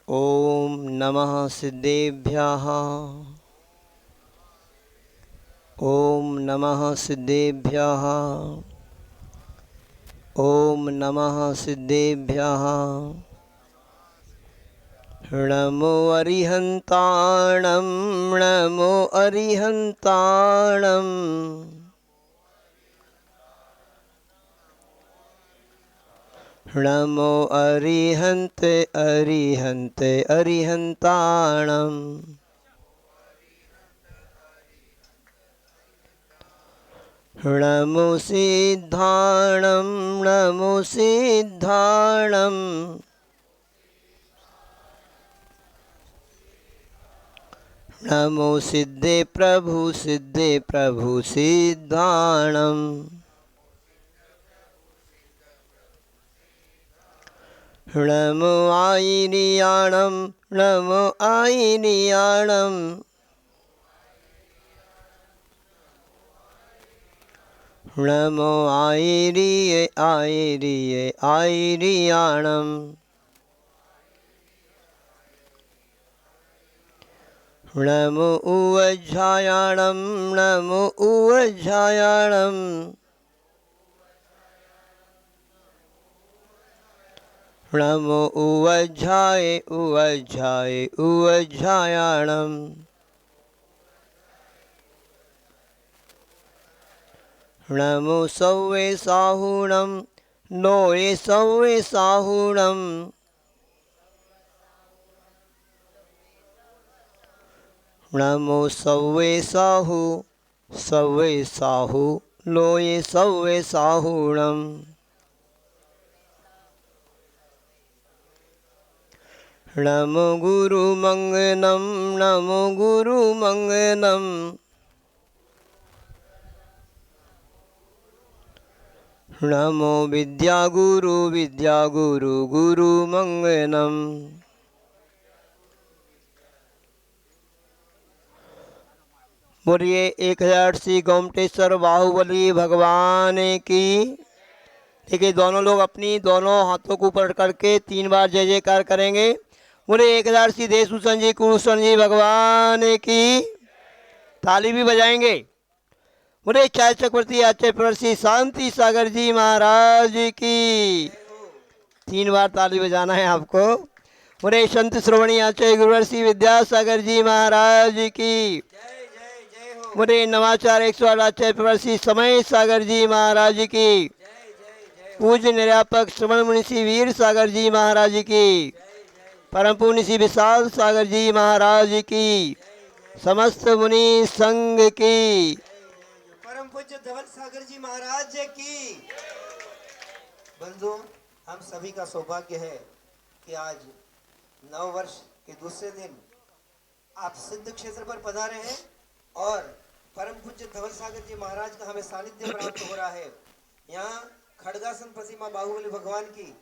ओम नमः सिद्धेभ्यः। ओम नमः सिद्धेभ्यः। ओम नमः सिद्धेभ्यः। नमो अरिहन्ताणं नमो अरिहन्ताणं। नमो अरिहन्ते अरिहन्ते अरिहन्ताणम्। नमो सिद्धाणं नमो सिद्धाणम्। नमो सिद्धे प्रभु सिद्धाणम्। नमो आयिनियाणं नमो आयिनियाणम्। नमो आयिरिये आयिरिये आयिरियाणम्। नमो उवज्झायाणं नमो उवज्झायाणम्। नमो उवज्झाये उवज्झाये उवज्झायाणम्। नमो सौवे साहुणं नोये सौवे साहुणम्। नमो सौवे साहु लोये सौवे साहुणम्। नमो गुरुमङ्गनं नमो गुरुमङ्गनम्। नमो विद्यागुरु विद्यागुरु गुरुमङ्गनम्। बोलिए 1008 गोमटेश्वर बाहुबली भगवान की। देखिए दोनों लोग अपनी दोनों हाथों को ऊपर करके 3 बार जय जयकार करेंगे। बोले 1008 देशभूषण जी कुरुषण जी भगवान की। ताली भी बजाएंगे। बोले चाय चक्रवर्ती आचार्य प्रवर्षि शांति सागर जी महाराज की। 3 बार ताली बजाना है आपको। बोले संत श्रवणी आचार्य गुरुवर्षि विद्यासागर जी महाराज की। बोले नवाचार 108 आचार्य प्रवर्षि समय सागर जी महाराज की। पूज्य निरापक श्रवण मुनि वीर सागर जी महाराज की। परम पूज्य श्री विशाल सागर जी महाराज की। समस्त मुनि संघ की। परम पूज्य धवल सागर जी महाराज की। बंधु, हम सभी का सौभाग्य है कि आज नव वर्ष के दूसरे दिन आप सिद्ध क्षेत्र पर पधारे हैं और परम पूज्य धवल सागर जी महाराज का हमें सानिध्य प्राप्त हो रहा है। यहाँ खड़गासन प्रतिमा बाहुबली भगवान की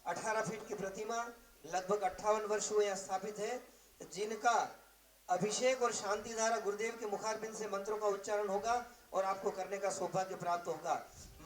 18 फीट की प्रतिमा लगभग 58 वर्ष हुए यहाँ स्थापित है, जिनका अभिषेक और शांति धारा गुरुदेव के मुखारबिंद से मंत्रों का उच्चारण होगा और आपको करने का सौभाग्य प्राप्त होगा।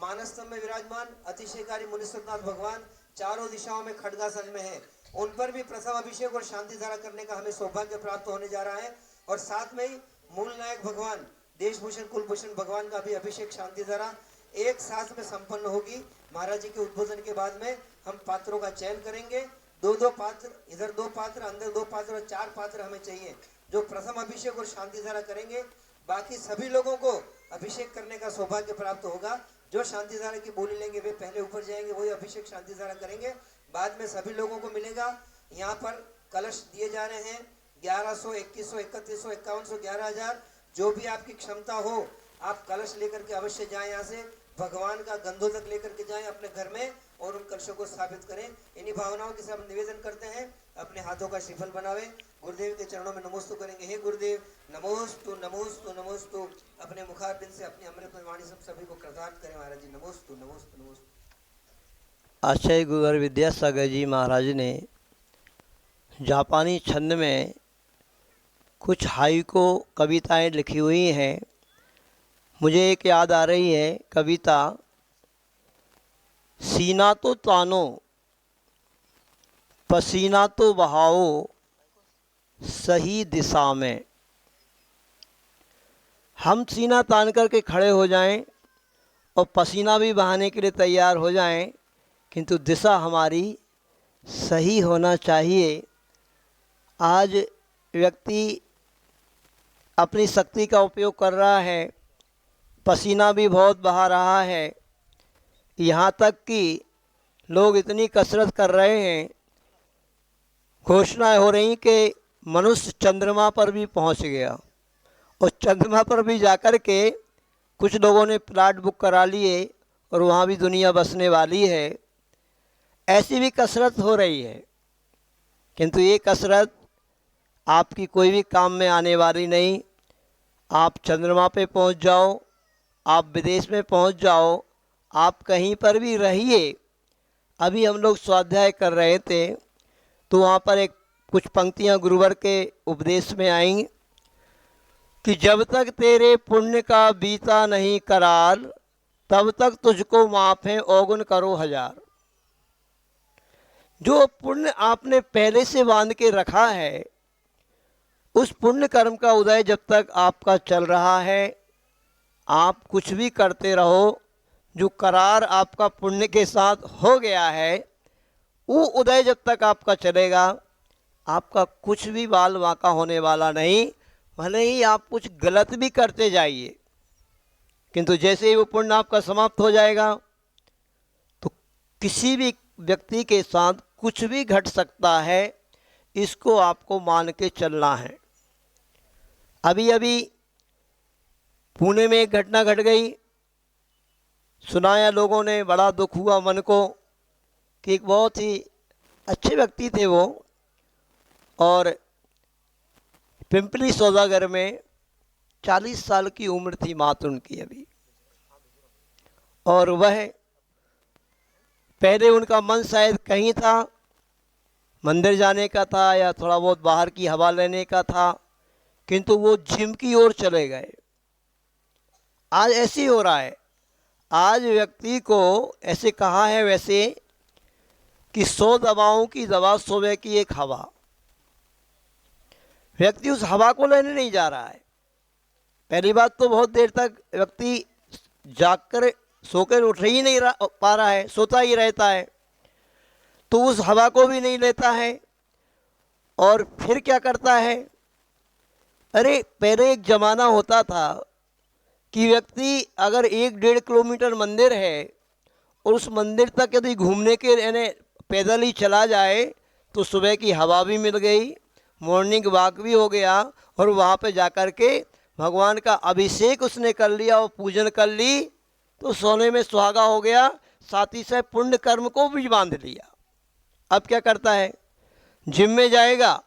मानस्तंभ में विराजमान अतिशयकारी मुनीश्वरनाथ भगवान चारों दिशाओं में खड़गासन में है। उन पर भी प्रथम अभिषेक और शांति धारा करने का हमें सौभाग्य प्राप्त होने जा रहा है और साथ में ही मूल नायक भगवान देशभूषण कुलभूषण भगवान का भी अभिषेक शांति धारा एक साथ में संपन्न होगी। महाराज जी के उद्बोधन के बाद में हम पात्रों का चयन करेंगे। दो पात्र, इधर 2 पात्र, अंदर 2 पात्र और 4 पात्र हमें चाहिए जो प्रथम अभिषेक और शांति धारा करेंगे। बाकी सभी लोगों को अभिषेक करने का सौभाग्य प्राप्त होगा। जो शांति धारा की बोली लेंगे वे पहले ऊपर जाएंगे, वही अभिषेक शांति धारा करेंगे। बाद में सभी लोगों को मिलेगा। यहाँ पर कलश दिए जा रहे हैं 1100, 2100, 3100, 5100, 11000, जो भी आपकी क्षमता हो आप कलश लेकर के अवश्य जाएं। यहाँ से भगवान का गंधोदक लेकर के जाएं अपने घर में और उन कलशों को स्थापित करें। इन्हीं भावनाओं के साथ निवेदन करते हैं, अपने हाथों का श्रीफल बनावे, गुरुदेव के चरणों में नमोस्तु करेंगे। हे गुरुदेव नमोस्तु नमोस्तु नमोस्तु। अपने मुखारबिंद से अपनी अमृत वाणी सब सभी को कृतार्थ करें। महाराज जी नमोस्तु नमोस्तु नमोस्तु। आचार्य गुरुवर विद्यासागर जी महाराज ने जापानी छंद में कुछ हाइको कविताएं लिखी हुई हैं। मुझे एक याद आ रही है कविता, सीना तो तानो पसीना तो बहाओ सही दिशा में। हम सीना तान करके खड़े हो जाएं और पसीना भी बहाने के लिए तैयार हो जाएं, किंतु दिशा हमारी सही होना चाहिए। आज व्यक्ति अपनी शक्ति का उपयोग कर रहा है, पसीना भी बहुत बहा रहा है, यहाँ तक कि लोग इतनी कसरत कर रहे हैं, घोषणाएं हो रही कि मनुष्य चंद्रमा पर भी पहुँच गया, और चंद्रमा पर भी जाकर के कुछ लोगों ने प्लाट बुक करा लिए और वहाँ भी दुनिया बसने वाली है। ऐसी भी कसरत हो रही है, किंतु ये कसरत आपकी कोई भी काम में आने वाली नहीं। आप चंद्रमा पे पहुंच जाओ, आप विदेश में पहुंच जाओ, आप कहीं पर भी रहिए। अभी हम लोग स्वाध्याय कर रहे थे तो वहाँ पर कुछ पंक्तियाँ गुरुवर के उपदेश में आईं कि जब तक तेरे पुण्य का बीता नहीं करार, तब तक तुझको माफ़ है औगुन करो हजार। जो पुण्य आपने पहले से बांध के रखा है, उस पुण्य कर्म का उदय जब तक आपका चल रहा है, आप कुछ भी करते रहो। जो करार आपका पुण्य के साथ हो गया है, वो उदय जब तक आपका चलेगा, आपका कुछ भी बाल बांका होने वाला नहीं। भले ही आप कुछ गलत भी करते जाइए, किंतु जैसे ही वो पुण्य आपका समाप्त हो जाएगा तो किसी भी व्यक्ति के साथ कुछ भी घट सकता है। इसको आपको मान के चलना है। अभी अभी पुणे में एक घटना घट गई, सुनाया लोगों ने, बड़ा दुख हुआ मन को कि एक बहुत ही अच्छे व्यक्ति थे वो, और पिंपली सौदागर में 40 साल की उम्र थी मात्र उनकी अभी, और वह पहले उनका मन शायद कहीं था, मंदिर जाने का था या थोड़ा बहुत बाहर की हवा लेने का था, किंतु वो जिम की ओर चले गए। आज ऐसे ही हो रहा है। आज व्यक्ति को ऐसे कहा है वैसे कि 100 दवाओं की दवा 100 की एक हवा। व्यक्ति उस हवा को लेने नहीं जा रहा है। पहली बात तो बहुत देर तक व्यक्ति जागकर सोकर उठ ही नहीं पा रहा है, सोता ही रहता है, तो उस हवा को भी नहीं लेता है। और फिर क्या करता है, अरे पहले एक ज़माना होता था कि व्यक्ति अगर 1-1.5 किलोमीटर मंदिर है और उस मंदिर तक यदि घूमने के यानी पैदल ही चला जाए तो सुबह की हवा भी मिल गई, मॉर्निंग वॉक भी हो गया, और वहाँ पे जाकर के भगवान का अभिषेक उसने कर लिया और पूजन कर ली, तो सोने में सुहागा हो गया, साथ ही साथ पुण्य कर्म को भी बांध लिया। अब क्या करता है, जिम में जाएगा,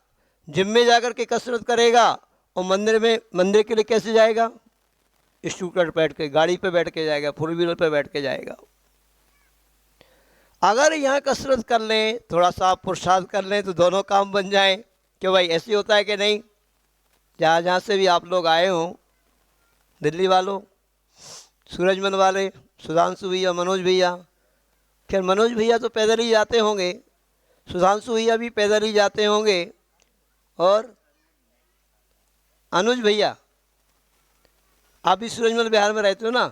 जिम में जाकर के कसरत करेगा, और मंदिर के लिए कैसे जाएगा, स्कूटर बैठ के, गाड़ी पे बैठ के जाएगा, 4 व्हीलर पे बैठ के जाएगा। अगर यहाँ कसरत कर लें, थोड़ा सा पुरुषार्थ कर लें, तो दोनों काम बन जाएं। क्यों भाई, ऐसे होता है कि नहीं? जहाँ जहाँ से भी आप लोग आए हों, दिल्ली वालों, सूरजमल वाले, सुधांशु भैया, मनोज भैया, खैर मनोज भैया तो पैदल ही जाते होंगे, सुधांशु भैया भी पैदल ही जाते होंगे, और अनुज भैया आप भी सूरजमल बिहार में रहते हो ना,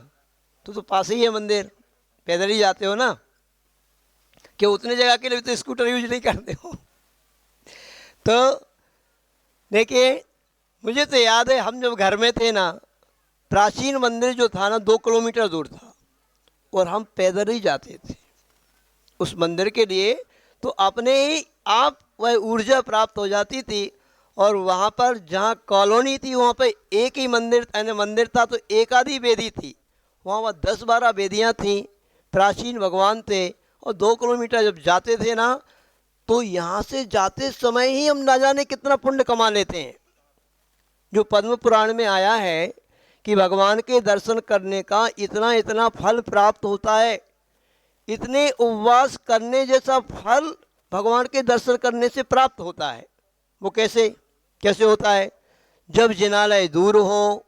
तो पास ही है मंदिर, पैदल ही जाते हो ना, कि उतने जगह के लिए तो स्कूटर यूज नहीं करते हो। तो देखिए, मुझे तो याद है हम जब घर में थे ना, प्राचीन मंदिर जो था ना 2 किलोमीटर दूर था, और हम पैदल ही जाते थे उस मंदिर के लिए, तो अपने ही आप वह ऊर्जा प्राप्त हो जाती थी। और वहाँ पर जहाँ कॉलोनी थी वहाँ पर एक ही मंदिर था, तो एक आधी वेदी थी, वहाँ 10-12 वेदियाँ थीं, प्राचीन भगवान थे। और 2 किलोमीटर जब जाते थे ना, तो यहाँ से जाते समय ही हम ना जाने कितना पुण्य कमा लेते हैं। जो पद्म पुराण में आया है कि भगवान के दर्शन करने का इतना इतना फल प्राप्त होता है, इतने उपवास करने जैसा फल भगवान के दर्शन करने से प्राप्त होता है। वो कैसे होता है? जब जिनालय दूर हो,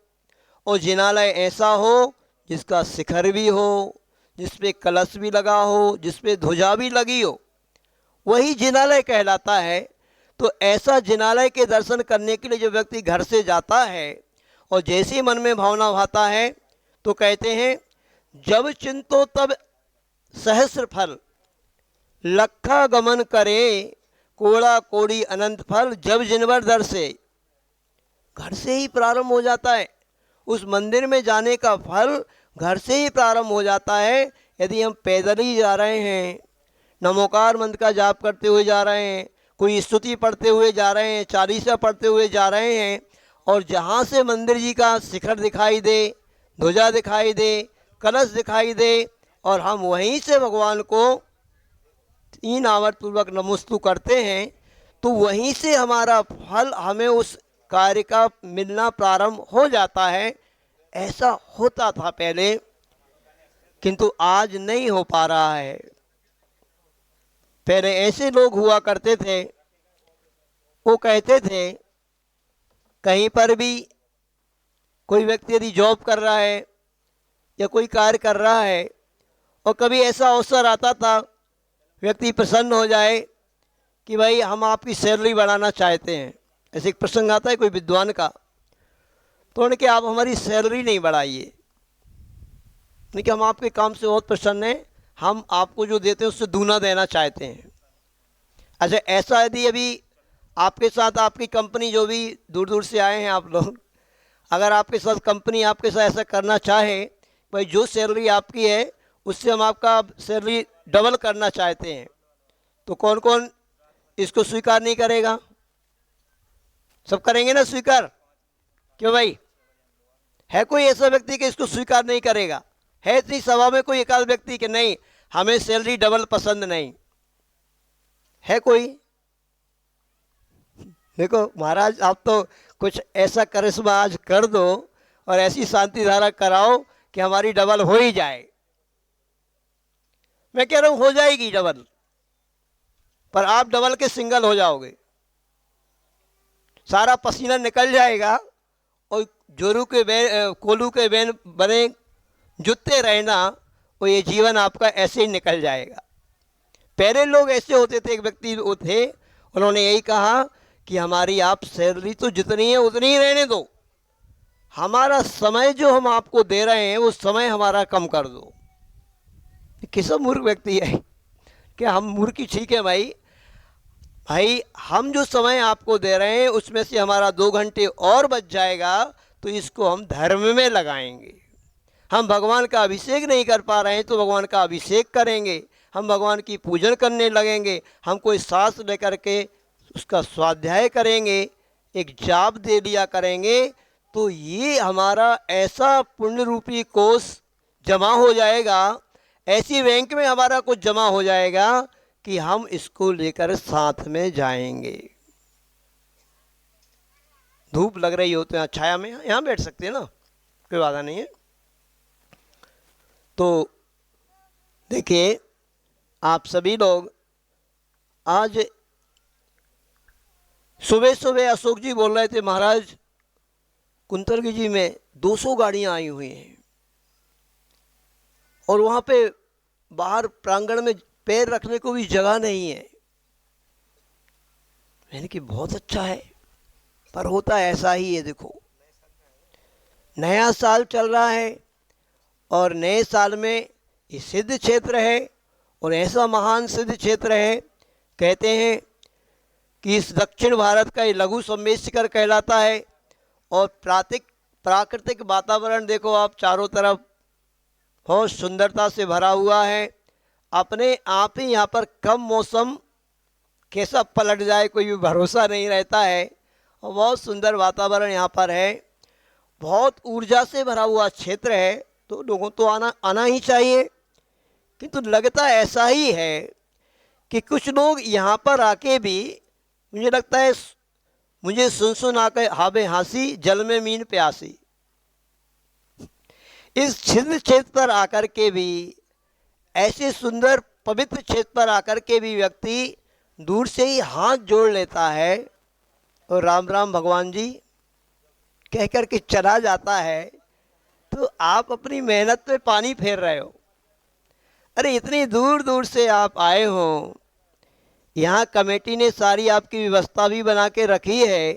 और जिनालय ऐसा हो जिसका शिखर भी हो, जिस पे कलश भी लगा हो, जिस पे ध्वजा भी लगी हो, वही जिनालय कहलाता है। तो ऐसा जिनालय के दर्शन करने के लिए जो व्यक्ति घर से जाता है और जैसे ही मन में भावना भाता है तो कहते हैं, जब चिंतो तब सहस्र फल, लखा गमन करे कोड़ा कोड़ी अनंत फल। जब जिनवर दर से, घर से ही प्रारंभ हो जाता है। उस मंदिर में जाने का फल घर से ही प्रारंभ हो जाता है। यदि हम पैदल ही जा रहे हैं, नमोकार मंत्र का जाप करते हुए जा रहे हैं, कोई स्तुति पढ़ते हुए जा रहे हैं, चालीसा पढ़ते हुए जा रहे हैं, और जहाँ से मंदिर जी का शिखर दिखाई दे, ध्वजा दिखाई दे, कलश दिखाई दे, और हम वहीं से भगवान को 3 आवर्त पूर्वक नमोस्तु करते हैं, तो वहीं से हमारा फल, हमें उस कार्य का मिलना प्रारंभ हो जाता है। ऐसा होता था पहले, किंतु आज नहीं हो पा रहा है। पहले ऐसे लोग हुआ करते थे, वो कहते थे कहीं पर भी कोई व्यक्ति यदि जॉब कर रहा है या कोई कार्य कर रहा है और कभी ऐसा अवसर आता था, व्यक्ति प्रसन्न हो जाए कि भाई हम आपकी सैलरी बढ़ाना चाहते हैं। ऐसे एक प्रसंग आता है कोई विद्वान का, तो उन्होंने कि आप हमारी सैलरी नहीं बढ़ाइए, नहीं कि हम आपके काम से बहुत प्रसन्न हैं, हम आपको जो देते हैं उससे दूना देना चाहते हैं। अच्छा, ऐसा यदि अभी आपके साथ आपकी कंपनी, जो भी दूर दूर से आए हैं आप लोग, अगर आपके साथ कंपनी आपके साथ ऐसा करना चाहे, भाई जो सैलरी आपकी है उससे हम आपका सैलरी डबल करना चाहते हैं, तो कौन कौन इसको स्वीकार नहीं करेगा? सब करेंगे ना स्वीकार? क्यों भाई, है कोई ऐसा व्यक्ति कि इसको स्वीकार नहीं करेगा? है इतनी सभा में कोई एकाध व्यक्ति कि नहीं हमें सैलरी डबल पसंद नहीं? है कोई? देखो महाराज, आप तो कुछ ऐसा करिश्मा आज कर दो और ऐसी शांति धारा कराओ कि हमारी डबल हो ही जाए। मैं कह रहा हूं हो जाएगी डबल, पर आप डबल के सिंगल हो जाओगे, सारा पसीना निकल जाएगा और जोरू के कोलू के बेन बने जुटते रहना, और ये जीवन आपका ऐसे ही निकल जाएगा। पहले लोग ऐसे होते थे, एक व्यक्ति वो थे, उन्होंने यही कहा कि हमारी आप सैलरी तो जितनी है उतनी ही रहने दो, हमारा समय जो हम आपको दे रहे हैं वो समय हमारा कम कर दो। किसा मूर्ख व्यक्ति है? क्या हम मूर्ख ही ठीक है भाई? भाई हम जो समय आपको दे रहे हैं उसमें से हमारा 2 घंटे और बच जाएगा, तो इसको हम धर्म में लगाएंगे। हम भगवान का अभिषेक नहीं कर पा रहे हैं तो भगवान का अभिषेक करेंगे, हम भगवान की पूजन करने लगेंगे, हम कोई शास्त्र लेकर के उसका स्वाध्याय करेंगे, एक जाप दे दिया करेंगे, तो ये हमारा ऐसा पुण्य रूपी कोष जमा हो जाएगा, ऐसी बैंक में हमारा कुछ जमा हो जाएगा कि हम इसको लेकर साथ में जाएंगे। धूप लग रही हो तो यहाँ छाया में यहाँ बैठ सकते हैं ना, कोई बाधा नहीं है। तो देखिए, आप सभी लोग आज सुबह सुबह अशोक जी बोल रहे थे, महाराज कुंतलगी जी में 200 गाड़ियां आई हुई हैं और वहाँ पे बाहर प्रांगण में पैर रखने को भी जगह नहीं है। मैंने कि बहुत अच्छा है, पर होता ऐसा ही है। देखो, नया साल चल रहा है और नए साल में ये सिद्ध क्षेत्र है और ऐसा महान सिद्ध क्षेत्र है, कहते हैं कि इस दक्षिण भारत का ये लघु सम्मेशिखर कहलाता है। और प्राकृतिक वातावरण देखो आप, चारों तरफ बहुत सुंदरता से भरा हुआ है। अपने आप ही यहाँ पर कम मौसम कैसा पलट जाए कोई भी भरोसा नहीं रहता है, और बहुत सुंदर वातावरण यहाँ पर है, बहुत ऊर्जा से भरा हुआ क्षेत्र है, तो लोगों तो आना ही चाहिए। किंतु लगता ऐसा ही है कि कुछ लोग यहाँ पर आके भी, मुझे लगता है, मुझे सुन आकर हावे हासी जल में मीन प्यासी, इस छिद्र क्षेत्र पर आकर के भी, ऐसे सुंदर पवित्र क्षेत्र पर आकर के भी व्यक्ति दूर से ही हाथ जोड़ लेता है और राम राम भगवान जी कह कर के चला जाता है, तो आप अपनी मेहनत पे पानी फेर रहे हो। अरे इतनी दूर दूर से आप आए हो, यहाँ कमेटी ने सारी आपकी व्यवस्था भी बना के रखी है।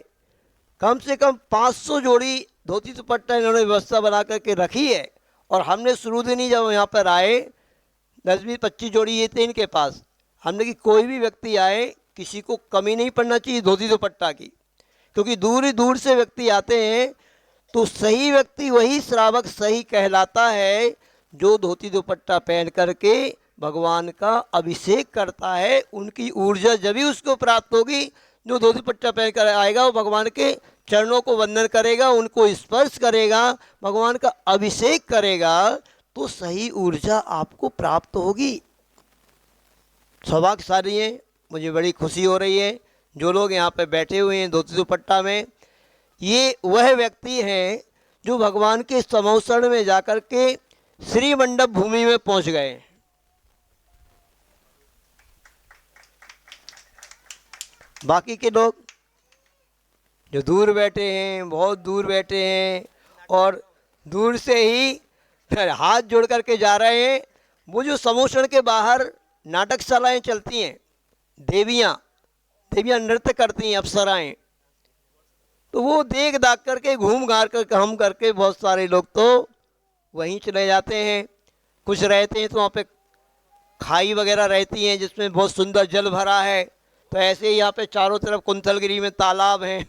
कम से कम 500 जोड़ी धोती दुपट्टा इन्होंने व्यवस्था बना करके रखी है। और हमने शुरू दिन ही जब यहाँ पर आए 10-20-25 जोड़ी ये थे इनके पास, हमने कि कोई भी व्यक्ति आए किसी को कमी नहीं पड़ना चाहिए धोती दुपट्टा की, क्योंकि दूर ही दूर से व्यक्ति आते हैं। तो सही व्यक्ति वही श्रावक सही कहलाता है जो धोती दुपट्टा पहन करके भगवान का अभिषेक करता है। उनकी ऊर्जा जब ही उसको प्राप्त होगी जो धोती दुपट्टा पहन कर आएगा, वो भगवान के चरणों को वंदन करेगा, उनको स्पर्श करेगा, भगवान का अभिषेक करेगा, तो सही ऊर्जा आपको प्राप्त होगी। सौभाग्यशाली है, मुझे बड़ी खुशी हो रही है जो लोग यहाँ पे बैठे हुए हैं धोती दुपट्टा में, ये वह व्यक्ति हैं जो भगवान के समोसण में जाकर के श्री मंडप भूमि में पहुंच गए। बाकी के लोग जो दूर बैठे हैं, बहुत दूर बैठे हैं और दूर से ही हाथ जोड़ करके जा रहे हैं। वो जो समोसण के बाहर नाटकशालाएं चलती हैं, देवियाँ नृत्य करती हैं, अप्सराएं, तो वो देख दाख करके घूम घार करके हम करके बहुत सारे लोग तो वहीं चले जाते हैं। कुछ रहते हैं तो वहाँ पे खाई वगैरह रहती हैं जिसमें बहुत सुंदर जल भरा है, तो ऐसे ही यहाँ पे चारों तरफ कुंथलगिरी में तालाब हैं,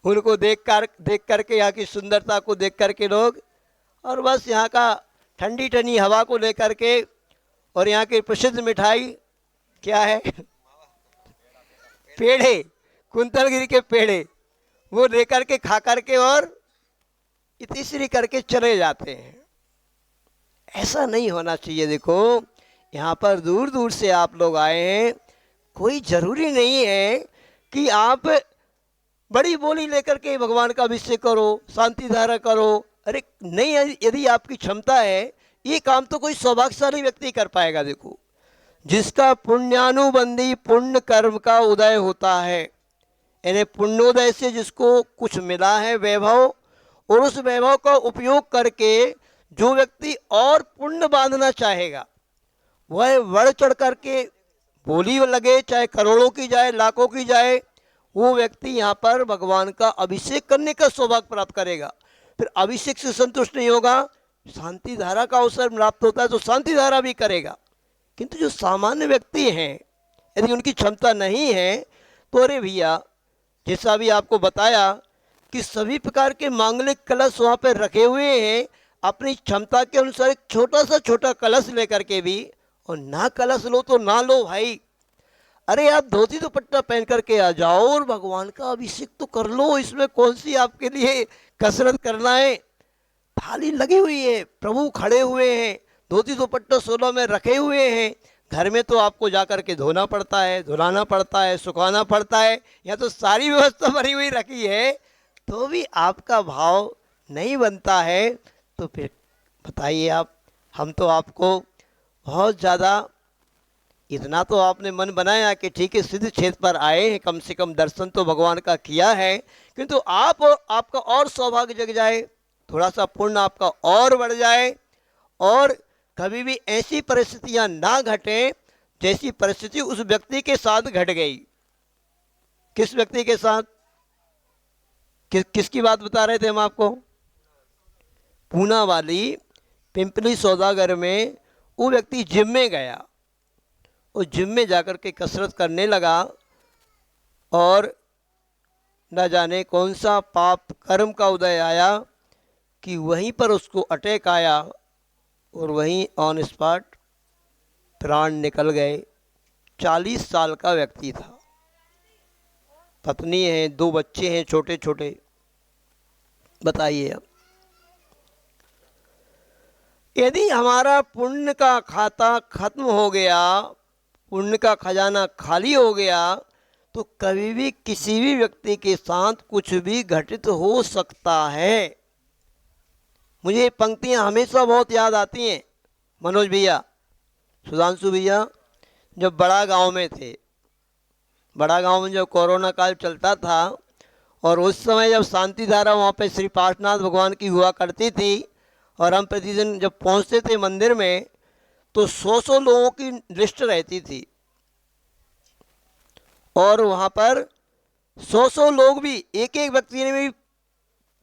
उनको देख करके यहाँ की सुंदरता को देख करके लोग, और बस यहाँ का ठंडी ठंडी हवा को लेकर के, और यहाँ की प्रसिद्ध मिठाई क्या है पेड़े, कुंथलगिरी के पेड़े, वो लेकर के खा करके और इतिश्री करके चले जाते हैं। ऐसा नहीं होना चाहिए। देखो यहाँ पर दूर दूर से आप लोग आए हैं, कोई ज़रूरी नहीं है कि आप बड़ी बोली लेकर के भगवान का अभिषेक करो, शांति धारा करो। अरे नहीं, यदि आपकी क्षमता है, ये काम तो कोई सौभाग्यशाली व्यक्ति कर पाएगा। देखो, जिसका पुण्यानुबंधी पुण्य कर्म का उदय होता है, यानी पुण्योदय से जिसको कुछ मिला है वैभव, और उस वैभव का उपयोग करके जो व्यक्ति और पुण्य बांधना चाहेगा, वह बढ़ चढ़ करके बोली लगे, चाहे करोड़ों की जाए, लाखों की जाए, वो व्यक्ति यहाँ पर भगवान का अभिषेक करने का सौभाग्य प्राप्त करेगा। फिर अभिषेक से संतुष्ट नहीं होगा, शांति धारा का अवसर प्राप्त होता है तो शांति धारा भी करेगा। किंतु जो सामान्य व्यक्ति हैं, यदि उनकी क्षमता नहीं है तो अरे भैया, जैसा भी आपको बताया कि सभी प्रकार के मांगलिक कलश वहाँ पर रखे हुए हैं, अपनी क्षमता के अनुसार एक छोटा सा छोटा कलश लेकर के भी, और ना कलश लो तो ना लो भाई, अरे आप धोती दुपट्टा पहन करके आ जाओ और भगवान का अभिषेक तो कर लो। इसमें कौन सी आपके लिए कसरत करना है। थाली लगी हुई है, प्रभु खड़े हुए हैं, धोती दुपट्टा 16 में रखे हुए हैं। घर में तो आपको जा कर के धोना पड़ता है, धुलाना पड़ता है, सुखाना पड़ता है, यहाँ तो सारी व्यवस्था भरी हुई रखी है, तो भी आपका भाव नहीं बनता है, तो फिर बताइए आप। हम तो आपको बहुत ज़्यादा, इतना तो आपने मन बनाया कि ठीक है सिद्ध क्षेत्र पर आए हैं, कम से कम दर्शन तो भगवान का किया है, किंतु आपका और सौभाग्य जग जाए, थोड़ा सा पुण्य आपका और बढ़ जाए, और कभी भी ऐसी परिस्थितियां ना घटें जैसी परिस्थिति उस व्यक्ति के साथ घट गई। किस व्यक्ति के साथ, किसकी बात बता रहे थे हम आपको? पूना वाली पिंपली सौदागर में वो व्यक्ति जिम में गया, और जिम में जाकर के कसरत करने लगा, और न जाने कौन सा पाप कर्म का उदय आया कि वहीं पर उसको अटैक आया, और वहीं ऑन स्पॉट प्राण निकल गए। 40 साल का व्यक्ति था, पत्नी है, 2 बच्चे हैं छोटे छोटे। बताइए अब, यदि हमारा पुण्य का खाता खत्म हो गया, पुण्य का खजाना खाली हो गया, तो कभी भी किसी भी व्यक्ति के साथ कुछ भी घटित हो सकता है। मुझे ये पंक्तियाँ हमेशा बहुत याद आती हैं। मनोज भैया, सुधांशु भैया जब बड़ा गांव में थे, बड़ा गांव में जब कोरोना काल चलता था, और उस समय जब शांति धारा वहाँ पे श्री पार्श्वनाथ भगवान की हुआ करती थी, और हम प्रतिदिन जब पहुँचते थे मंदिर में तो 100 लोगों की लिस्ट रहती थी। और वहाँ पर 100 लोग भी, एक एक व्यक्ति ने भी,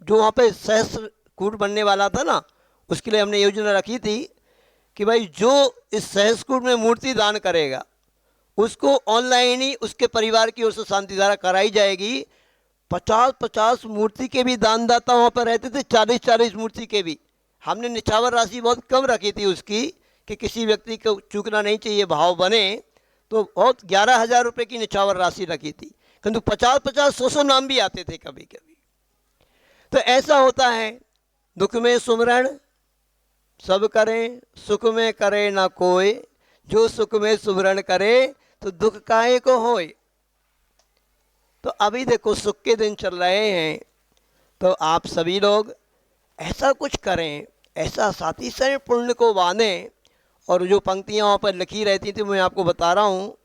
जो वहाँ पे सहस्त्र कूट बनने वाला था ना, उसके लिए हमने योजना रखी थी कि भाई जो इस सहस्त्र कूट में मूर्ति दान करेगा उसको ऑनलाइन ही उसके परिवार की ओर से शांति धारा कराई जाएगी। 50-50 मूर्ति के भी दानदाता वहाँ पर रहते थे, 40-40 मूर्ति के भी। हमने निछावर राशि बहुत कम रखी थी उसकी कि किसी व्यक्ति को चूकना नहीं चाहिए, भाव बने, तो बहुत 11,000 रुपये की निछावर राशि रखी थी, किंतु 50-50 100 नाम भी आते थे कभी कभी। तो ऐसा होता है, दुख में सुमरण सब करें, सुख में करे ना कोई, जो सुख में सुमरण करे तो दुख काहे को होए। तो अभी देखो सुख के दिन चल रहे हैं, तो आप सभी लोग ऐसा कुछ करें, ऐसा साथी से पुण्य को बांधें। और जो पंक्तियाँ वहाँ पर लिखी रहती थी मैं आपको बता रहा हूँ,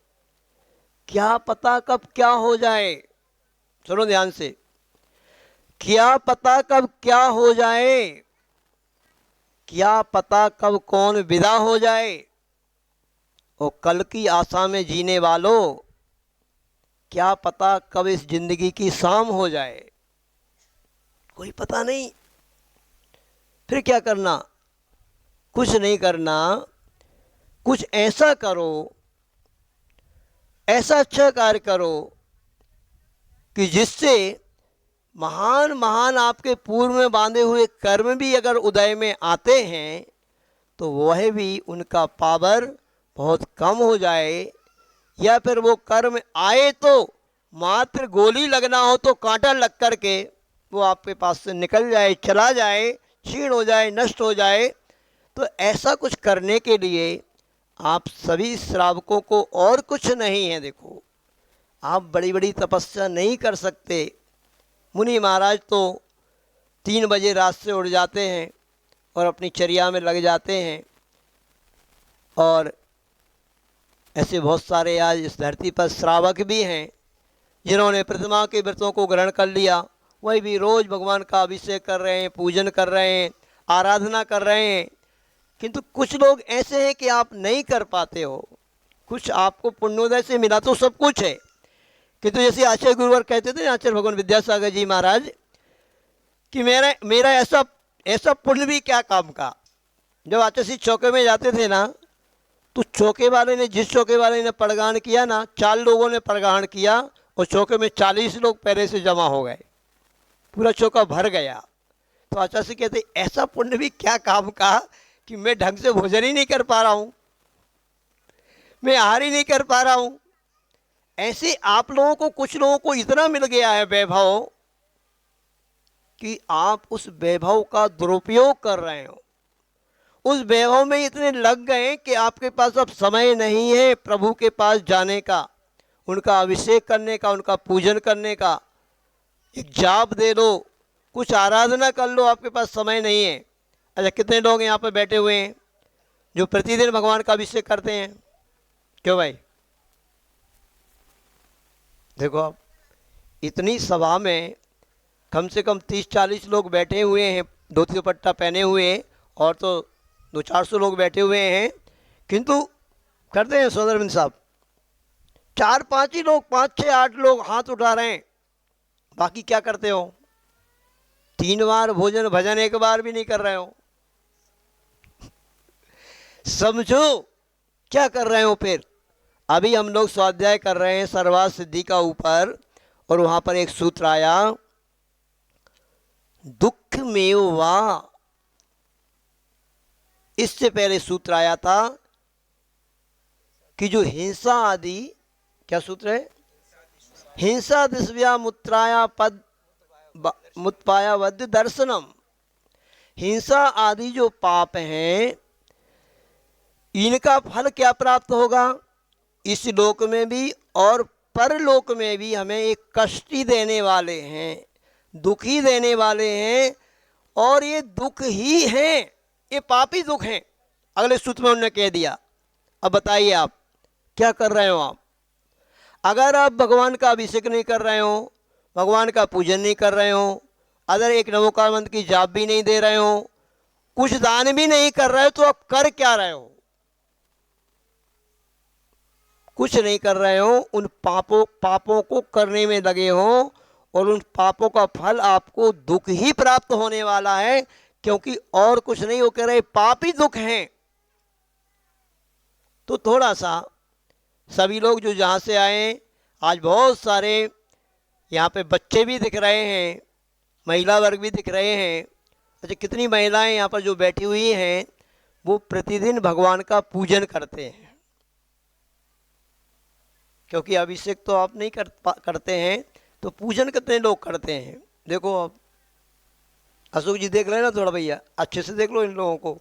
क्या पता कब क्या हो जाए, सुनो ध्यान से, क्या पता कब क्या हो जाए, क्या पता कब कौन विदा हो जाए, और कल की आशा में जीने वालों क्या पता कब इस जिंदगी की शाम हो जाए, कोई पता नहीं। फिर क्या करना, कुछ नहीं करना, कुछ ऐसा करो, ऐसा अच्छा कार्य करो कि जिससे महान महान आपके पूर्व में बांधे हुए कर्म भी अगर उदय में आते हैं तो वह भी उनका पावर बहुत कम हो जाए, या फिर वो कर्म आए तो मात्र गोली लगना हो तो कांटा लग कर के वो आपके पास से निकल जाए, चला जाए, क्षीण हो जाए, नष्ट हो जाए। तो ऐसा कुछ करने के लिए आप सभी श्रावकों को और कुछ नहीं है, देखो आप बड़ी बड़ी तपस्या नहीं कर सकते। मुनि महाराज तो 3 बजे रात से उठ जाते हैं और अपनी चर्या में लग जाते हैं, और ऐसे बहुत सारे आज इस धरती पर श्रावक भी हैं जिन्होंने प्रतिमा के व्रतों को ग्रहण कर लिया, वही भी रोज़ भगवान का अभिषेक कर रहे हैं, पूजन कर रहे हैं, आराधना कर रहे हैं। किंतु कुछ लोग ऐसे हैं कि आप नहीं कर पाते हो। कुछ आपको पुण्योदय से मिला तो सब कुछ है, किंतु जैसे आचार्य गुरुवर कहते थे आचार्य भगवान विद्यासागर जी महाराज कि मेरा ऐसा ऐसा पुण्य भी क्या काम का। जब आचार्य सिंह चौके में जाते थे ना, तो चौके वाले ने, जिस चौके वाले ने प्रगान किया ना, 4 लोगों ने प्रगान किया और चौके में 40 लोग पहले से जमा हो गए, पूरा चौका भर गया। तो आचार्य सिंह कहते ऐसा पुण्य भी क्या काम का कि मैं ढंग से भोजन ही नहीं कर पा रहा हूँ, मैं आहार ही नहीं कर पा रहा हूँ। ऐसे आप लोगों को, कुछ लोगों को इतना मिल गया है वैभव कि आप उस वैभव का दुरुपयोग कर रहे हो, उस वैभव में इतने लग गए कि आपके पास अब समय नहीं है प्रभु के पास जाने का, उनका अभिषेक करने का, उनका पूजन करने का। एक जाप दे लो, कुछ आराधना कर लो, आपके पास समय नहीं है। अच्छा, कितने लोग यहाँ पर बैठे हुए हैं जो प्रतिदिन भगवान का अभिषेक करते हैं? क्यों भाई? देखो आप, इतनी सभा में कम से कम 30-40 लोग बैठे हुए हैं, धोती दुपट्टा पहने हुए, और तो 200-400 लोग बैठे हुए हैं, किंतु करते हैं सौदरबिंद साहब 4-5 ही लोग, 5-6-8 लोग हाथ उठा रहे हैं, बाकी क्या करते हो? 3 बार भोजन भजन 1 बार भी नहीं कर रहे हो। समझो क्या कर रहे हो। फिर अभी हम लोग स्वाध्याय कर रहे हैं सर्वार्थ सिद्धि का ऊपर, और वहां पर एक सूत्र आया, दुख में वा। इससे पहले सूत्र आया था कि जो हिंसा आदि, क्या सूत्र है? हिंसा दिव्या मुत्राया पद मुत्पाया वद दर्शनम। हिंसा आदि जो पाप हैं, इनका फल क्या प्राप्त होगा? इस लोक में भी और परलोक में भी हमें एक कष्टी देने वाले हैं, दुखी देने वाले हैं, और ये दुख ही हैं, ये पापी दुख हैं। अगले सूत्र में उन्होंने कह दिया। अब बताइए आप क्या कर रहे हो? आप अगर आप भगवान का अभिषेक नहीं कर रहे हो, भगवान का पूजन नहीं कर रहे हो, अगर एक नमोकार मंत्र की जाप भी नहीं दे रहे हो, कुछ दान भी नहीं कर रहे हो, तो आप कर क्या रहे हो? कुछ नहीं कर रहे हो, उन पापों को करने में लगे हो, और उन पापों का फल आपको दुख ही प्राप्त होने वाला है, क्योंकि और कुछ नहीं। वो कह रहे पाप ही दुख हैं। तो थोड़ा सा सभी लोग जो जहाँ से आए, आज बहुत सारे यहाँ पे बच्चे भी दिख रहे हैं, महिला वर्ग भी दिख रहे हैं। अच्छा, कितनी महिलाएं यहाँ पर जो बैठी हुई हैं वो प्रतिदिन भगवान का पूजन करते हैं, क्योंकि अभिषेक तो आप नहीं करते हैं, तो पूजन कितने लोग करते हैं। देखो आप अशोक जी देख लेना थोड़ा, भैया अच्छे से देख लो इन लोगों को,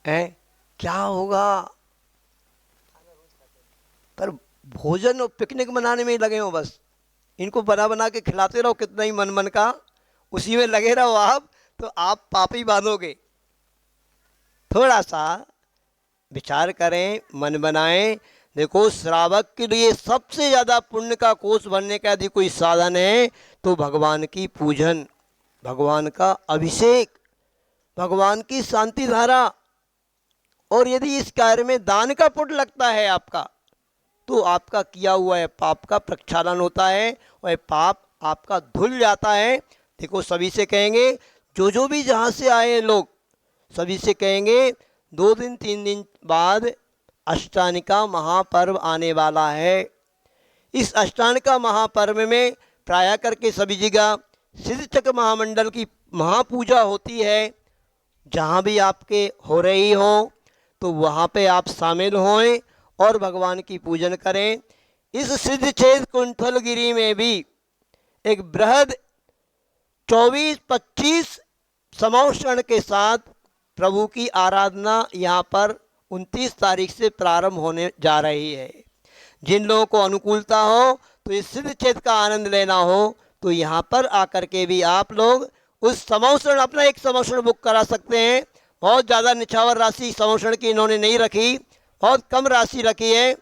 हैं क्या होगा। पर भोजन और पिकनिक मनाने में ही लगे हो, बस इनको बना बना के खिलाते रहो, कितना ही मन मन का उसी में लगे रहो आप, तो आप पापी बांधोगे। थोड़ा सा विचार करें, मन बनाएं। देखो, श्रावक के लिए सबसे ज़्यादा पुण्य का कोष बनने का यदि कोई साधन है तो भगवान की पूजन, भगवान का अभिषेक, भगवान की शांति धारा। और यदि इस कार्य में दान का पुण्य लगता है आपका, तो आपका किया हुआ है पाप का प्रक्षालन होता है, और पाप आपका धुल जाता है। देखो, सभी से कहेंगे, जो भी जहाँ से आए लोग, सभी से कहेंगे 2 दिन 3 दिन बाद अष्टानिका महापर्व आने वाला है। इस अष्टानिका महापर्व में प्राय करके सभी जगह सिद्ध चक्र महामंडल की महापूजा होती है। जहाँ भी आपके हो रही हो तो वहाँ पे आप शामिल होएं और भगवान की पूजन करें। इस सिद्ध छेद कुंथलगिरी में भी एक बृहद 24-25 समौषण के साथ प्रभु की आराधना यहाँ पर 29 तारीख से प्रारंभ होने जा रही है। जिन लोगों को अनुकूलता हो तो इस सिद्ध छेद का आनंद लेना हो तो यहाँ पर आकर के भी आप लोग उस समौषण, अपना एक समौषण बुक करा सकते हैं। बहुत ज़्यादा निछावर राशि समौषण की इन्होंने नहीं रखी, बहुत कम राशि रखी है,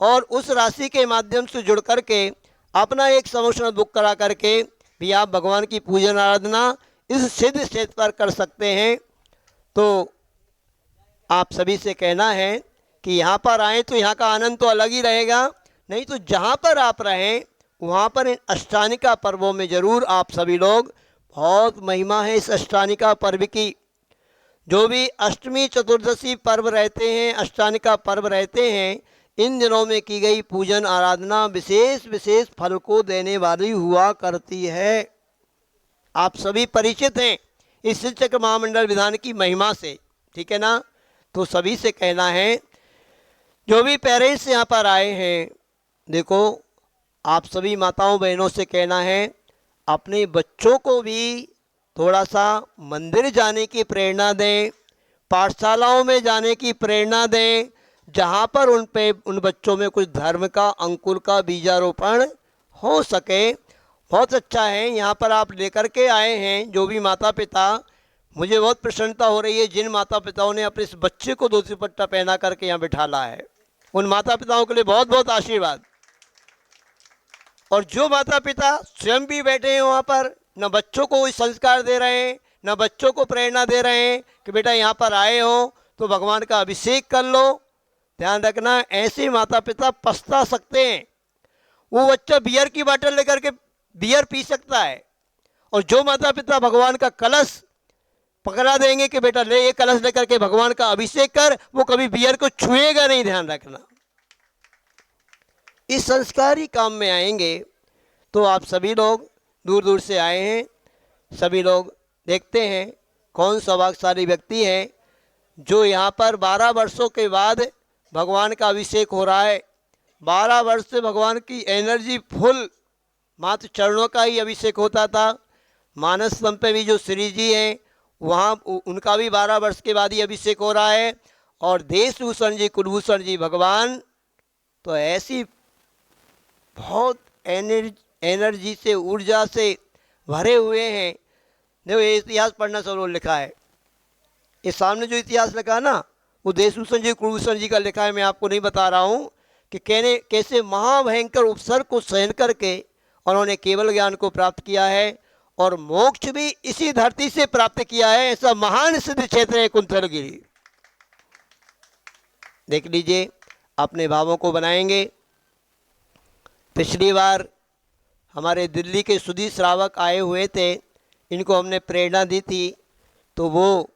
और उस राशि के माध्यम से जुड़ करके अपना एक समौषण बुक करा करके भी आप भगवान की पूजन आराधना इस सिद्ध क्षेत्र पर कर सकते हैं। तो आप सभी से कहना है कि यहाँ पर आएँ तो यहाँ का आनंद तो अलग ही रहेगा, नहीं तो जहाँ पर आप रहें वहाँ पर इन अष्टानिका पर्वों में ज़रूर आप सभी लोग, बहुत महिमा है इस अष्टानिका पर्व की। जो भी अष्टमी चतुर्दशी पर्व रहते हैं, अष्टानिका पर्व रहते हैं, इन दिनों में की गई पूजन आराधना विशेष विशेष फल को देने वाली हुआ करती है। आप सभी परिचित हैं इस सिद्ध चक्र महामंडल विधान की महिमा से, ठीक है ना। तो सभी से कहना है, जो भी पेरेंट्स यहाँ पर आए हैं, देखो आप सभी माताओं बहनों से कहना है, अपने बच्चों को भी थोड़ा सा मंदिर जाने की प्रेरणा दें, पाठशालाओं में जाने की प्रेरणा दें, जहाँ पर उन बच्चों में कुछ धर्म का, अंकुर का बीजारोपण हो सके। बहुत अच्छा है, यहाँ पर आप लेकर के आए हैं जो भी माता पिता, मुझे बहुत प्रसन्नता हो रही है जिन माता पिताओं ने अपने इस बच्चे को धोती पट्टा पहना करके यहाँ बिठाला है, उन माता पिताओं के लिए बहुत बहुत आशीर्वाद। और जो माता पिता स्वयं भी बैठे हैं वहाँ पर, न बच्चों को इस संस्कार दे रहे हैं, न बच्चों को प्रेरणा दे रहे हैं कि बेटा यहाँ पर आए हो तो भगवान का अभिषेक कर लो, ध्यान रखना, ऐसे माता पिता पछता सकते हैं। वो बच्चा बियर की बोतल लेकर के बियर पी सकता है, और जो माता पिता भगवान का कलश पकड़ा देंगे कि बेटा ले ये कलश लेकर के भगवान का अभिषेक कर, वो कभी बियर को छुएगा नहीं, ध्यान रखना। इस संस्कारी काम में आएंगे तो आप सभी लोग दूर दूर से आए हैं, सभी लोग देखते हैं कौन सौभाग्यशाली व्यक्ति है जो यहाँ पर 12 वर्षों के बाद भगवान का अभिषेक हो रहा है। 12 वर्ष से भगवान की एनर्जी फुल, मात्र चरणों का ही अभिषेक होता था। मानस वन पे भी जो श्री जी हैं वहाँ उनका भी 12 वर्ष के बाद ही अभिषेक हो रहा है। और देशभूषण जी, कुलभूषण जी भगवान तो ऐसी बहुत एनर्जी से, ऊर्जा से भरे हुए हैं। देखो ये इतिहास पढ़ना सब लोग लिखा है, ये सामने जो इतिहास लिखा है ना वो देशभूषण जी, कुलभूषण जी का लिखा है। मैं आपको नहीं बता रहा हूँ कि कैसे महाभयंकर उपसर्ग को सहन करके उन्होंने केवल ज्ञान को प्राप्त किया है, और मोक्ष भी इसी धरती से प्राप्त किया है। ऐसा महान सिद्ध क्षेत्र है कुंथलगिरी। देख लीजिए, अपने भावों को बनाएंगे। पिछली बार हमारे दिल्ली के सुधी श्रावक आए हुए थे, इनको हमने प्रेरणा दी थी, तो वो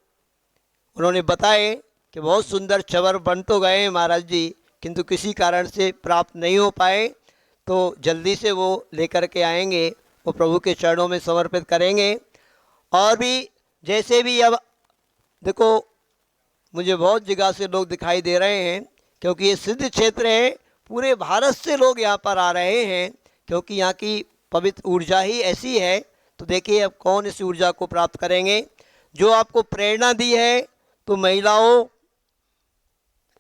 उन्होंने बताए कि बहुत सुंदर चवर बन तो गए महाराज जी, किंतु किसी कारण से प्राप्त नहीं हो पाए, तो जल्दी से वो लेकर के आएंगे, वो प्रभु के चरणों में समर्पित करेंगे। और भी जैसे भी अब देखो, मुझे बहुत जगह से लोग दिखाई दे रहे हैं, क्योंकि ये सिद्ध क्षेत्र है, पूरे भारत से लोग यहाँ पर आ रहे हैं, क्योंकि यहाँ की पवित्र ऊर्जा ही ऐसी है। तो देखिए अब कौन इस ऊर्जा को प्राप्त करेंगे। जो आपको प्रेरणा दी है, तो महिलाओं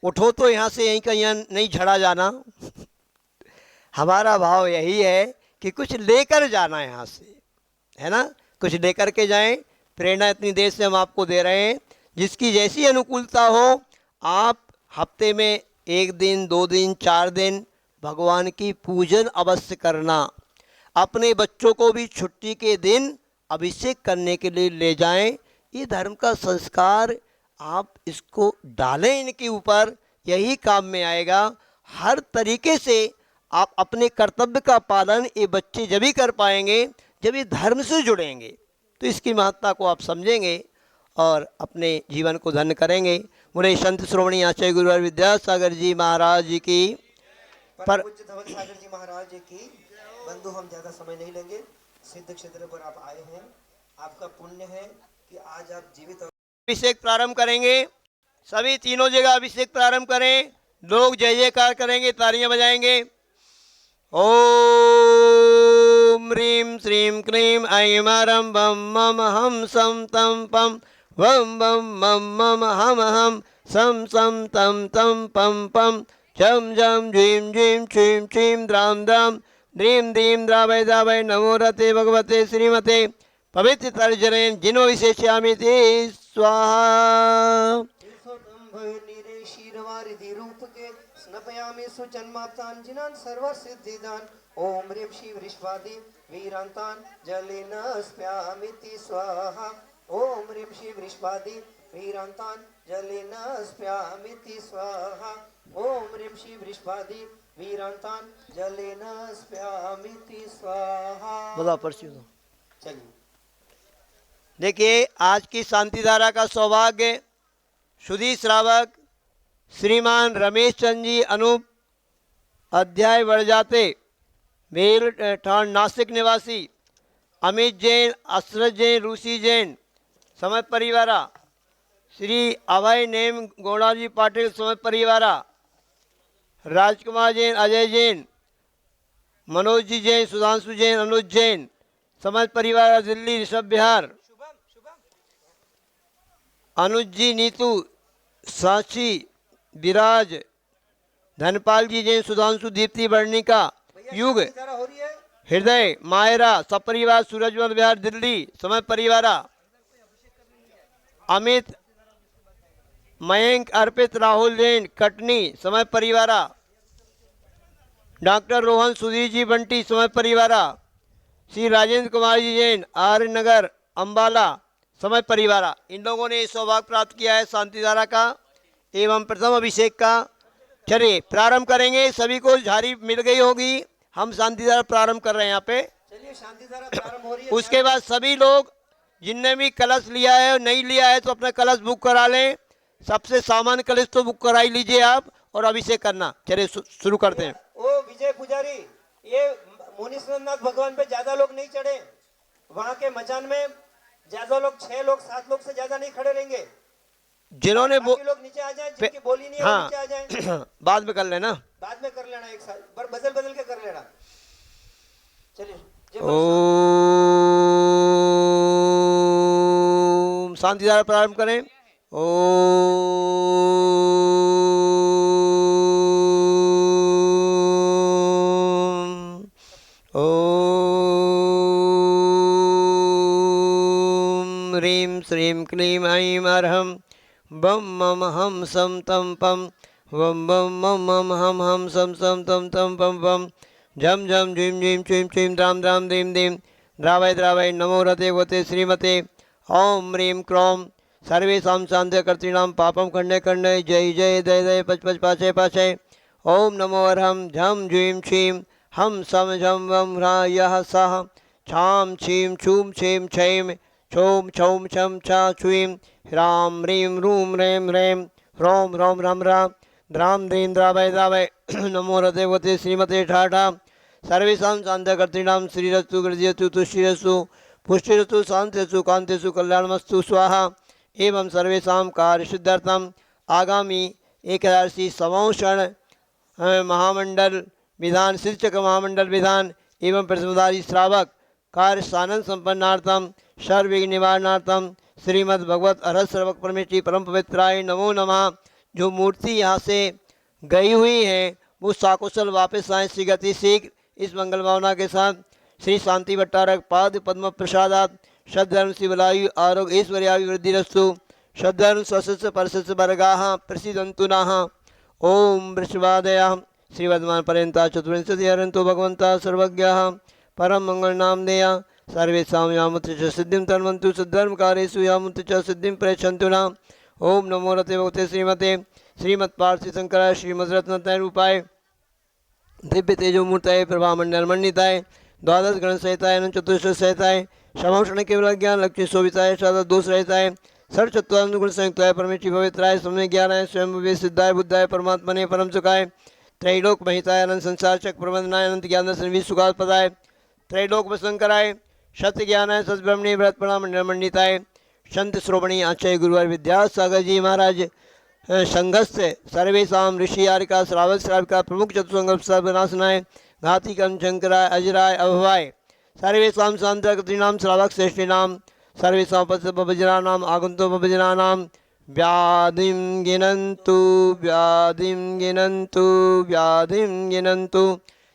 उठो, तो यहाँ से यहीं का यहाँ नहीं झड़ा जाना। हमारा भाव यही है कि कुछ लेकर जाना यहाँ से, है ना, कुछ लेकर के जाएं। प्रेरणा इतनी देर से हम आपको दे रहे हैं, जिसकी जैसी अनुकूलता हो, आप हफ्ते में 1 दिन 2 दिन 4 दिन भगवान की पूजन अवश्य करना। अपने बच्चों को भी छुट्टी के दिन अभिषेक करने के लिए ले जाएं। ये धर्म का संस्कार आप इसको डालें इनके ऊपर, यही काम में आएगा। हर तरीके से आप अपने कर्तव्य का पालन ये बच्चे जब ही कर पाएंगे जब ये धर्म से जुड़ेंगे, तो इसकी महत्ता को आप समझेंगे और अपने जीवन को धन्य करेंगे। मुझे संत श्रोमणी आचार्य गुरुवार विद्यासागर जी महाराज जी की परम पूज्य धवल सागर जी महाराज जी की। बंधु, हम ज्यादा समय नहीं लेंगे, सिद्ध क्षेत्र पर आप आए हैं, आपका पुण्य है कि आज आप जीवित। अभिषेक प्रारंभ करेंगे, सभी तीनों जगह अभिषेक प्रारंभ करें। लोग जय जयकार करेंगे, तालियां बजाएंगे। ओम ह्रीं श्रीं क्लीं ऐं मरं बम मम हम सम तम पम वम बम मम मम हम हम सम सम तम तम पम पम झम झम झीं झीं छीं छीं द्राम द्राम ह्रीं ह्रीं द्रावय द्रावय नमो रते भगवते श्रीमते पवित्र तर्जनेन जिनो विशेष्यामि ते स्वाहा। रूप के स्नपयामि सुजन्माप्तान जिनान सर्व सिद्धिदान। ओम ह्रीं श्री वृषभादि वीरांतान जलेन स्प्यामिति स्वाहा। ओम ह्रीं श्री वृषभादि वीरांतान जलेन स्प्यामिति स्वाहा। ओम ह्रीं श्री वृषभादि वीरांतान जलेन स्प्यामिति स्वाहा। बोला परसी दो। चलिए देखिए, आज की शांति धारा का सौभाग्य सुधी श्रावक श्रीमान रमेश चंद जी अनूप अध्याय बढ़ जाते, भेल ठाण नासिक निवासी, अमित जैन, असरत जैन, रूसी जैन समय परिवारा, श्री अभय नेम गौड़ाजी पाटिल समय परिवारा, राजकुमार जैन, अजय जैन, मनोज जी जैन, सुधांशु जैन, अनुज जैन समाज परिवार दिल्ली ऋषभ बिहार, अनुज जी, नीतू, साक्षी, विराज, धनपाल जी जैन, सुधांशु, दीप्ति, वर्णिका, युग, हृदय, मायरा सपरिवार सूरजमल बिहार दिल्ली समय परिवारा, अमित, मयंक, अर्पित, राहुल जैन कटनी समय परिवारा, डॉक्टर रोहन, सुधीर जी बंटी समय परिवारा, श्री राजेंद्र कुमार जी जैन आर्य नगर अम्बाला समय परिवारा। इन लोगों ने सौभाग्य प्राप्त किया है शांति धारा का एवं प्रथम अभिषेक का। चलिए प्रारंभ करेंगे, सभी को झाड़ी मिल गई होगी। हम शांति धारा प्रारंभ कर रहे हैं यहाँ पे। चलिए शांति धारा प्रारंभ हो रही है। उसके बाद सभी लोग जिनने भी कलश लिया है और नहीं लिया है तो अपना कलश बुक करा लें। सबसे सामान्य कलश तो बुक करा ही लीजिए आप और अभिषेक करना। चलिए शुरू करते हैं। ओ विजय पुजारी, ये मुनीश्वरनाथ भगवान पे ज्यादा लोग नहीं चढ़े, वहाँ के मचान में ज्यादा लोग 6 लोग 7 लोग से ज्यादा नहीं खड़े रहेंगे। जिन्होंने लोग नीचे आ जाएं, जिनकी बोली नहीं है हाँ, नीचे आ जाएं। बाद में कर लेना, बाद में कर लेना, एक साथ पर बदल बदल के कर लेना। चलिए ओम शांति धारा प्रारंभ करें। ओम ह्रीं श्रीं क्लीं ऐं अर्हं बम मम हम सम तम पम वम बम मम मम हम हम सम सम तम तम पम पम झम झम झीं झीं छीं छीं द्राम द्राम दीम दीम द्रावय द्रावय नमो रते वते श्रीमते ओम ह्रीं क्रोम सर्वेषां शान्तिकर्तॄणां पापं खण्डे खण्डे जय जय दय दय पच पच पाशय पाशय ओम नमो अर्हं झं झीं छीं हम सम झं वं ह्रायः सः छां छीं छूं छीं छैं छौं छौं छं छ छुईं ह्रां ह्रीं ह्रूं ह्रें ह्रें ह्रौं ह्रौं ह्रं ह्रां द्रां द्रीं द्रावय द्रावय नमो रते श्रीमते ठाठा सर्वेषां शान्तकर्तॄणां श्रीरस्तु गृह्यस्तु तुष्टिरस्तु पुष्टिरस्तु शान्तिरस्तु कान्तिरस्तु कल्याणमस्तु स्वाहा एवं सर्वेषां कार्यसिद्ध्यर्थम् आगामी 1000 संवत्सर महामंडल विधान शिक्षक महामंडल विधान एवं प्रथमधारी श्रावक कार्य सानंद संपन्नार्थम सर्वविघ्न निवारणार्थम श्रीमद् भगवत अरहत सर्वक परमेश्वरी परम पवित्राय नमो नमः। जो मूर्ति यहाँ से गई हुई है वो साकुशल वापस आए सी गति शीघ्र इस मंगल भावना के साथ श्री शांति भट्टारक पाद पद्म प्रसादात सद्धर्म शिवलायु आरोग्य ऐश्वर्याभिवृद्धि रस्तु सद्धर्म स्वस्य परस्य वर्गाः प्रसिद्धंतुनाः। ओम वृषभादया श्रीवर्धमान पर्यंता चतुर्विंशति हरंतो भगवंता सर्वज्ञः परम मंगल नाम देया सर्वेषां यामुत्र च सिद्धिं तन्वन्तु सद्धर्म कार्येषु यामुत्र च सिद्धिं प्रयच्छन्तु नाम। ओम नमो रते भगवते श्रीमते श्रीमत्पार्थिव शंकराय श्रीमद्रत्नत्रय रूपाय दिव्य तेजो मूर्ताय प्रभामंडल मंडिताय द्वादश गण सहिताय अनंत चतुर्थ सहिताय समक्षण केवल ज्ञान लक्ष्मी शोभिताय सदा दोष रहताय सर्वचत्वानुगुण संयुक्ताय परमेश्वरी पवित्राय समय ज्ञानाय स्वयं विवेक सिद्धाय बुद्धाय परमात्मने परम सुखाय त्रैलोक महिताय अनंत संसार चक प्रबंधनाय अनंत ज्ञान दर्शन विश्व सुखाद पदाय त्रैलोक वशंकराय सत्य ज्ञानाय सद्ब्रह्मणि व्रत मंडल मंडिताय संत श्रोमणी आचार्य गुरुवार विद्यासागर जी महाराज संघस्थ सर्वेशा ऋषि यारिका श्रावक श्राविका प्रमुख चतुसंग सर्वनाशनाय घाती कर्म शंकराय अजराय अभवाय सर्वेशा शांतकृतीनाम श्रावक श्रेष्ठीनाम सर्वेशा पवजनानाम आगंतो पवजनानाम व्याधिं गिनन्तु व्याधिं गिनन्तु व्याधिं गिनन्तु।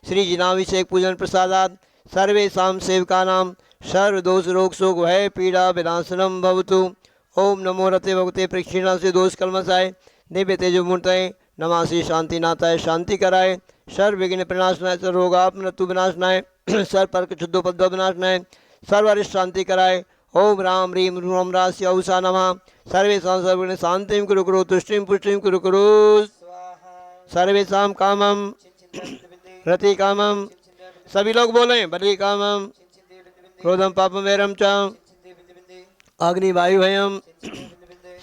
श्री जिनाभिषेक पूजन प्रसादात सर्वेशा सेवकानां सर्वदोष रोग शोक भय पीड़ा विनाशनम भवतु। ओम नमो रते भगवते प्रक्षिणा से दोष कलमसाय दिव्य तेजो मूर्तये नमा श्री शांतिनाथाय शांति कराय सर्व विघ्न प्रणाशनाय सर्वरोगाप मृत्यु विनाशनाय सर्व पर्क शुद्धोपद्रव विनाशनाय सर्व अरिष्ट शांति कराय। ओम राम ह्रीं रूम रास्य औषा नमः सर्वेषां सर्वविघ्न शांतिं कुरु कुरु तुष्टिं पुष्टिं कुरु कुरु सर्वेषां कामं रति कामं सभी लोग बोलें बलि कामं क्रोधम पापम वैरम च अग्नि वायु भयम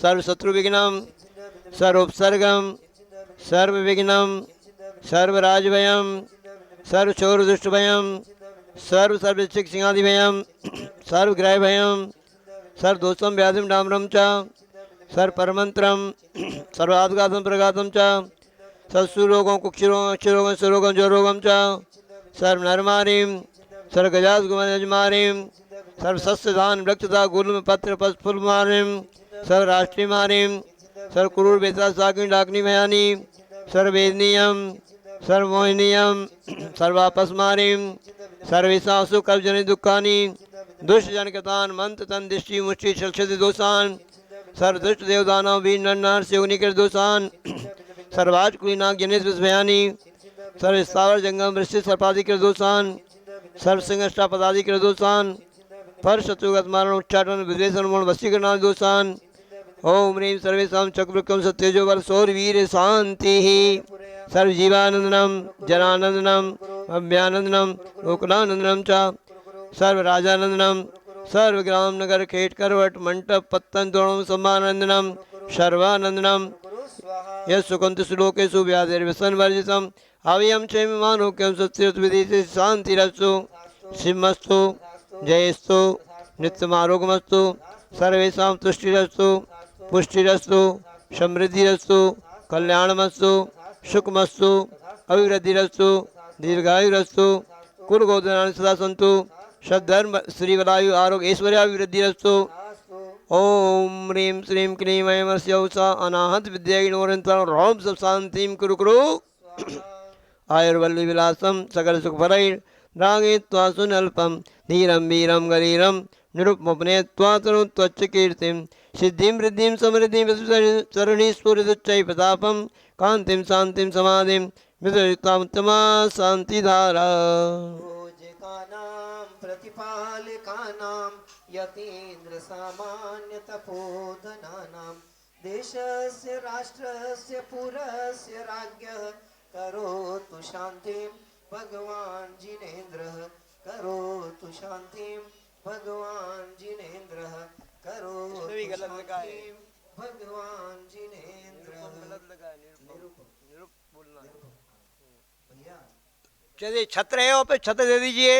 सर्व शत्रु विघ्नम सर्वोपसर्गम सर्व विघ्नम सर्वराज भयम सर्व चोर दुष्ट भयम सर्व सर्वशिक सिंहादि भयम सर्व ग्रह भयम सर्व दोषम व्याधिम डाम्रम च सर्व परमंत्रम सर्वाधिघातम प्रघातम च सत्सुरोगम कुक्षरोगम सुरोगम ज्वरोगम च सर्व नरमारीम सर्व गजास गुमजमारीम सर्व सस्यधान वृक्षता गुल्म पत्र फुल मारिम सर्व राष्ट्रीय मारिम सर्व कुरूर बेता साकिन डाकनी भयानी सर्व वेदनीयम सर्व मोहिनीयम सर्वापस मारिम सर्वेशा सुख जन दुखानी दुष्ट जनकतान मंत्र तन दृष्टि मुष्टि छलछति दोषान सर्व दुष्ट देवदानव वीर नर से उनिकर दोषान सर्वाज कुलीनाग जनित भयानी सर्व स्थावर जंगम वृश्चिक सर्पाधिकर दोषान सर्व सिंहष्टा पदाधिकर दोषान पर शत्रुगत मारण उच्चाटन विद्वेषण मूल वशीकरण दोषान। ओम ह्रीं सर्वेशा चक्रवृक्कम सत्यजो बल सौरवीर शांति सर्व जीवानंदनम जनानंदनम अभ्यानंदनम गोकुलानंदनम च सर्व राजानंदनम सर्व ग्राम नगर खेट करवट मंडप पत्तन दोणों सम्मानंदनम सर्वानंदनम यश सुकंत श्लोकेशु व्याधिर्व्यसन वर्जितम अव्ययम क्षेममानोक्यम सत्य शांतिरस्तु सिंहस्तु जयस्तु नित्यमारोगमस्तु सर्वेषां तुष्टिरस्तु पुष्टिरस्तु समृद्धिरस्तु कल्याणमस्तु सुखमस्तु अभिवृद्धिरस्तु दीर्घायुरस्तु कुलगोत्राणि सदा सन्तु सद्धर्म श्रीवलायु आरोग्य ऐश्वर्याभिवृद्धिरस्तु। ओम ह्रीं श्रीं क्लीं ऐं अस्यौषा अनाहत विद्यागिणोरन्तं रोम सब शांतिं कुरु कुरु आयुर्वल्ली विलासम सकल सुखफलैर्रागे त्वा सुनल्पं धीरं वीरं गरीरं निरुपमपने त्वा तनु त्वच्च कीर्तिं सिद्धिं वृद्धिं समृद्धिं चरणीस्फुरितुच्चै प्रतापं कान्तिं शान्तिं समाधिं विदयुक्तामुत्तमा शान्तिधारा। प्रतिपालकानां यतीन्द्र सामान्य तपोधनानां देशस्य राष्ट्रस्य पुरस्य राज्ञः करोतु शांतिं भगवान जिनेन्द्रः करोतु शांतिं भगवान जिनेन्द्रः करोतु इसमें भी गलत लिखा है। शांतिं भगवान जिनेन्द्रः निरुपम बोलना है। भैया चलिए छत्र है, और पे छत्र दे दीजिए।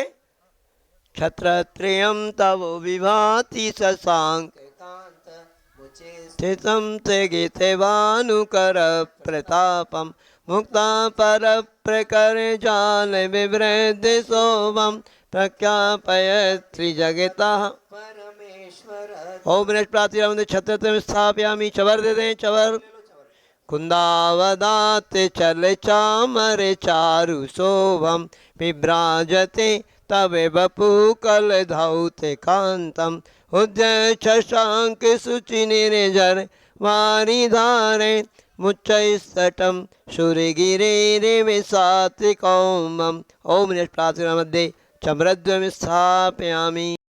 छत्रत्रयं तव विभाति शशांक एकांत मुचे स्थितं ते गीते भानुकर प्रतापम मुक्ता पर प्रकर जाल विवृद्ध शोभम प्रख्यापयत्रि जगतः। परमेश्वर ओम बृहस्पति छत्र स्थापयामि। चवर दे दें, चवर। कुंदावदात चल चामर चारु शोभम विभ्राजते तवे बपू कल धौते कांतम उदय शशांक सुचि निर्जर वारी धारे मुच्चैस्तटम सूर्यगिरे विसाति कौमम। ओम निष्प्रातिरा मध्ये चमरद्वयं स्थापयामि।